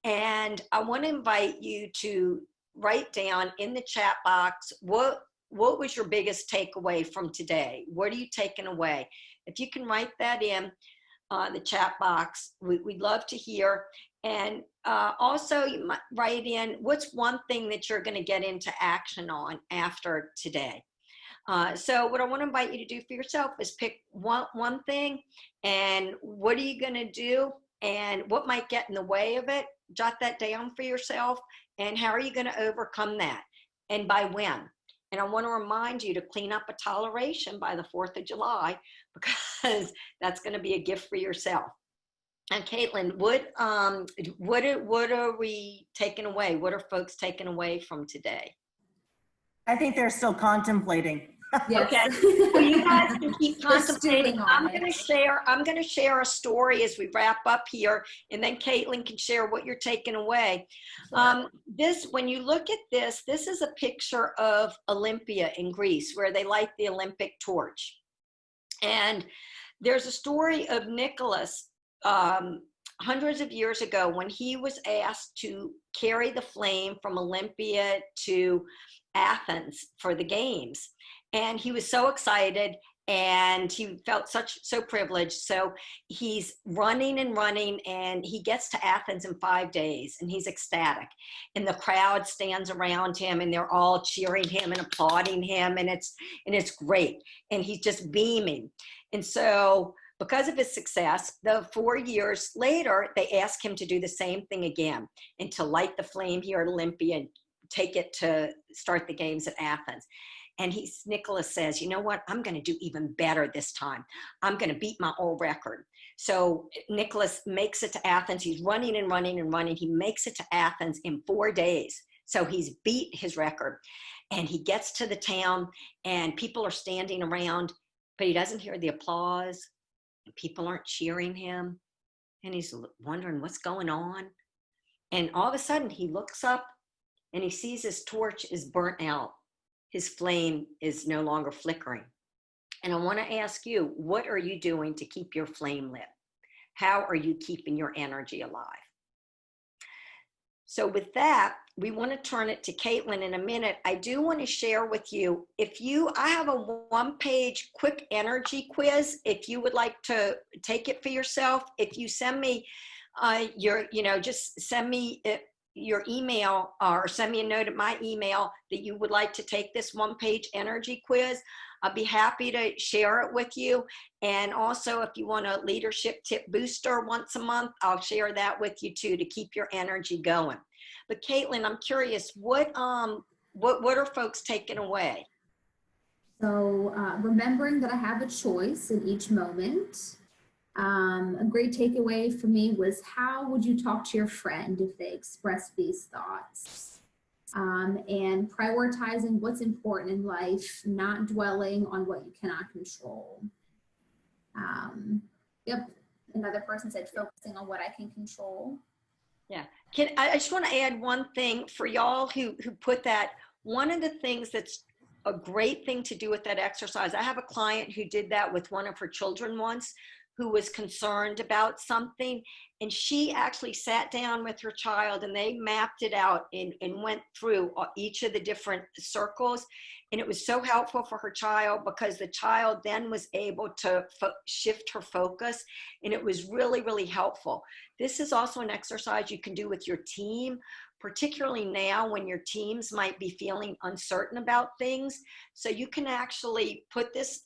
And I want to invite you to write down in the chat box, what was your biggest takeaway from today? What are you taking away? If you can write that in the chat box, we'd love to hear. And also you might write in, what's one thing that you're going to get into action on after today? So what I want to invite you to do for yourself is pick one thing, and what are you going to do, and what might get in the way of it? Jot that down for yourself, and how are you going to overcome that, and by when? And I want to remind you to clean up a toleration by the 4th of July, because that's going to be a gift for yourself. And Caitlin, what are we taking away? What are folks taking away from today? I think they're still contemplating. Yes. Okay, well, you guys can keep They're stewing contemplating. on I'm it. going to share a story as we wrap up here, and then Caitlin can share what you're taking away. When you look at this is a picture of Olympia in Greece, where they light the Olympic torch. And there's a story of Nicholas hundreds of years ago, when he was asked to carry the flame from Olympia to Athens for the games. And he was so excited, and he felt so privileged. So he's running, and he gets to Athens in 5 days, and he's ecstatic. And the crowd stands around him, and they're all cheering him and applauding him, and it's great. And he's just beaming. And so because of his success, 4 years later, they ask him to do the same thing again, and to light the flame here at Olympia and take it to start the games at Athens. And Nicholas says, you know what, I'm going to do even better this time. I'm going to beat my old record. So Nicholas makes it to Athens. He's running. He makes it to Athens in 4 days. So he's beat his record. And he gets to the town, and people are standing around, but he doesn't hear the applause. And people aren't cheering him. And he's wondering what's going on. And all of a sudden he looks up, and he sees his torch is burnt out. His flame is no longer flickering. And I want to ask you, what are you doing to keep your flame lit? How are you keeping your energy alive? So with that, we want to turn it to Caitlin in a minute. I do want to share with you, I have a one-page quick energy quiz. If you would like to take it for yourself, if you send me just send me your email, or send me a note at my email that you would like to take this one-page energy quiz. I'll be happy to share it with you. And also, if you want a leadership tip booster once a month, I'll share that with you too, to keep your energy going. But Caitlin, I'm curious, what are folks taking away? So remembering that I have a choice in each moment. A great takeaway for me was, how would you talk to your friend if they express these thoughts? And prioritizing what's important in life, not dwelling on what you cannot control. Yep. another person said focusing on what I can control. Yeah. I just want to add one thing for y'all who put that. One of the things that's a great thing to do with that exercise, I have a client who did that with one of her children once, who was concerned about something, and she actually sat down with her child and they mapped it out and went through each of the different circles. And it was so helpful for her child because the child then was able to shift her focus, and it was really, really helpful. This is also an exercise you can do with your team, particularly now when your teams might be feeling uncertain about things. So you can actually put this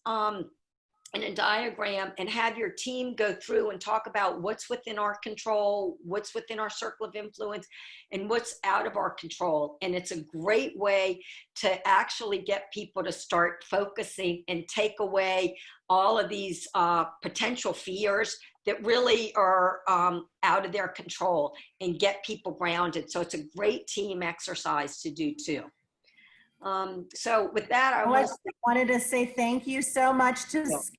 in a diagram and have your team go through and talk about what's within our control, what's within our circle of influence, and what's out of our control. And it's a great way to actually get people to start focusing and take away all of these potential fears that really are out of their control and get people grounded. So it's a great team exercise to do too. So with that, I wanted to say thank you so much to Skipper.